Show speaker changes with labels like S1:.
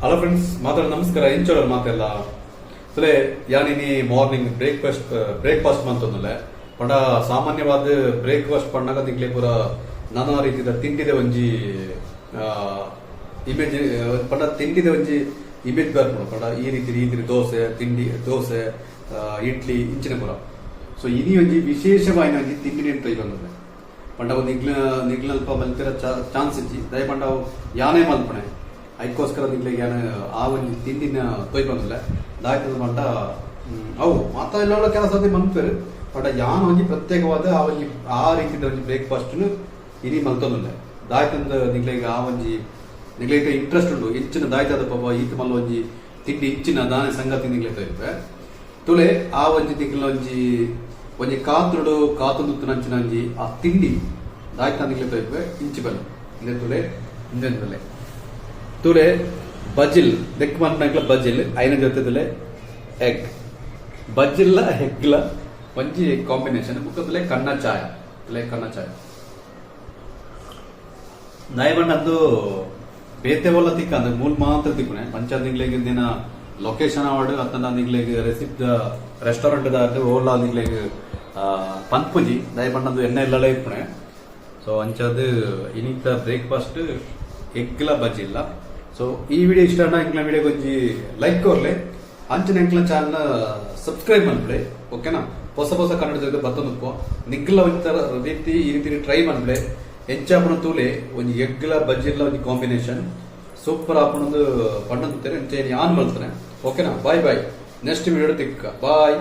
S1: Hello friends, ನಮಸ್ಕಾರ. ಇಂಚೋಳ ಮಾತೆಲ್ಲ ತುಲೆ ಯಾನಿನಿ morning breakfast ಮಂತಂದುಲೆ ಪಂಡ ಸಾಮಾನ್ಯವಾದ ಬ್ರೇಕ್ಫಾಸ್ಟ್ ಪಂಡಾಗ ನಿಗ್ಲೆ ಪೂರ ನಾನಾ ರೀತಿಯ ತಿಂಡಿದ ಒಂಜಿ ಇಮೇಜ್ ಪಂಡ ತಿಂಡಿದ ಒಂಜಿ ಇಮೇಜ್ ಬರ್ಪುಂಡು ಪಂಡ ಈ ರೀತಿ ದೋಸೆ ಇಡ್ಲಿ ಇಂಚಿನ ಪುರ. ಸೊ ಇನಿ ಒಂಜಿ ವಿಶೇಷವಾಯಿನ ಒಂಜಿ ತಿಂಡಿ ಟ್ರೈ ಬಂದಿದೆ ಪಂಡ ಒಂದು ನಿಗ್ಲಲ್ಪ ಮಲ್ತಿರ ಚಾನ್ಸ್ ಇಜ್ಜಿ ದಯ ಪಂಡ ಯಾನೇ ಮಲ್ಪಣೆ ಅದಕ್ಕೋಸ್ಕರ ನಿಗ್ಲಿಗೆ ಆ ಒಂದು ತಿಂಡಿನ ತೊಯ್ ಬಂದಿಲ್ಲ ದಾಯ್ತದ ಪಂಡ ಅವು ಮಾತಾ ಎಲ್ಲ ಕೆಲಸ ಮಲ್ಪೇರು ಬಟ್ ಯಾನ್ ಒಂಜಿ ಪ್ರತ್ಯೇಕವಾದ ಆ ರೀತಿಯ ಒಂಜಿ ಬ್ರೇಕ್ಫಾಸ್ಟ್ ಇನಿ ಮಲ್ತೊಂದಿಲ್ಲ ದಾಯ್ತಂದ ನಿಗ್ಲಿಗೆ ಆ ಒಂಜಿ ನಿಗ್ಲಿಗೆ ಇಂಟ್ರೆಸ್ಟ್ ಉಂಟು ಹೆಚ್ಚಿನ ದಾಯ್ತದ ಪಾಪ ಈತ ಮಲ್ಲ ಒಂಜಿ ತಿಂಡಿ ಹೆಚ್ಚಿನ ದಾನೆ ಸಂಗತಿ ನಿಗ್ಲೆ ತೊಯ್ಪೆ ತುಳೆ ಆ ಒಂಜಿ ನಿಗ್ಲ ಒಂಜಿ ಕಾತುಂದು ನಂಚಿನ ಒಂಜಿ ಆ ತಿಂಡಿ ದಾಯ್ತ ನಿಗ್ಲೆ ತೊಯ್ಪೆ ಇಂಚಿ ಬಲ್ಲ ಇದೆ ತುಳೆ ಇಂಜನ್ ಬಲ್ಲೆ ತುಳೆ ಬಜಿಲ್ ದೆಕ್ ಮಂತ್ನಕ್ಲ ಬಜಿಲ್ ಐನ ಜೊತೆದಲೆ ಎಗ್ ಬಜಿಲ್ಲ ಎಗ್ಲ ಒಂಜಿ ಕಾಂಬಿನೇಷನ್ ಮುಖದಲೆ ಕಣ್ಣ ಚಾಯ ನಯಬಣ್ಣದ್ದು ಬೇತೆ ಒಲ್ಲ ತಿಕ್ಕ ಅಂದ್ರೆ ಮೂಲ್ ಮಾತ್ರ ತಿಕ್ಕುನೆ ಪಂಚಾಯತ್ ನಿಗ್ಲೆಗೆ ದಿನ ಲೊಕೇಶನ್ ಅವಾರ್ಡ್ ಅತ್ತನ ನಿಗ್ಲೆಗೆ ರೆಸಿಪ್ಟ್ ರೆಸ್ಟೋರೆಂಟ್ ಓಲಾ ನಿಗ್ಲೆಗೆ ಪಂಪುಜಿ ದಯಬಣ್ಣದ್ದು ಎಣ್ಣೆ ಎಲ್ಲಲೇ ಇಪ್ಪುನೆ. ಸೊ ಅಂಚದು ಇನಿತ ಬ್ರೇಕ್ಫಾಸ್ಟ್ ಎಗ್ಲ ಬಜಿಲ್ಲ. ಸೊ ಈ ವಿಡಿಯೋ ಇಷ್ಟ ಎಂಕ್ಲ ವಿಡಿಯೋ ಒಂಜಿ ಲೈಕ್ ಕೊರ್ಲೆ ಅಂಚಿನ ಎಂಕ್ಲ ಚಾನಲ್ ಸಬ್ಸ್ಕ್ರೈಬ್ ಮಾಡ್ಬಿಡೆ ಓಕೆನಾ. ಹೊಸ ಕನ್ನಡ ಜೊತೆ ಬತ್ತೊಂದು ನಿಗ್ಲ ಒಂಥರ ರೀತಿ ಈ ರೀತಿ ಟ್ರೈ ಮಾಡ್ಬಿಡೆ ಹೆಚ್ಚಾಪಣ ತೂಲೆ ಒಂಜಿ ಎಗ್ಲ ಬಜ್ಜಿಲ್ಲ ಒಂಜಿ ಕಾಂಬಿನೇಷನ್ ಸೂಪರ್ ಆಪಣದು ಪಣ್ಣಂತಾರೆ ಆನ್ ಮಾಡ್ತಾನೆ ಓಕೆನಾ. ಬಾಯ್ ನೆಕ್ಸ್ಟ್ ವಿಡಿಯೋ ತಿಕ್ಕ ಬಾಯ್.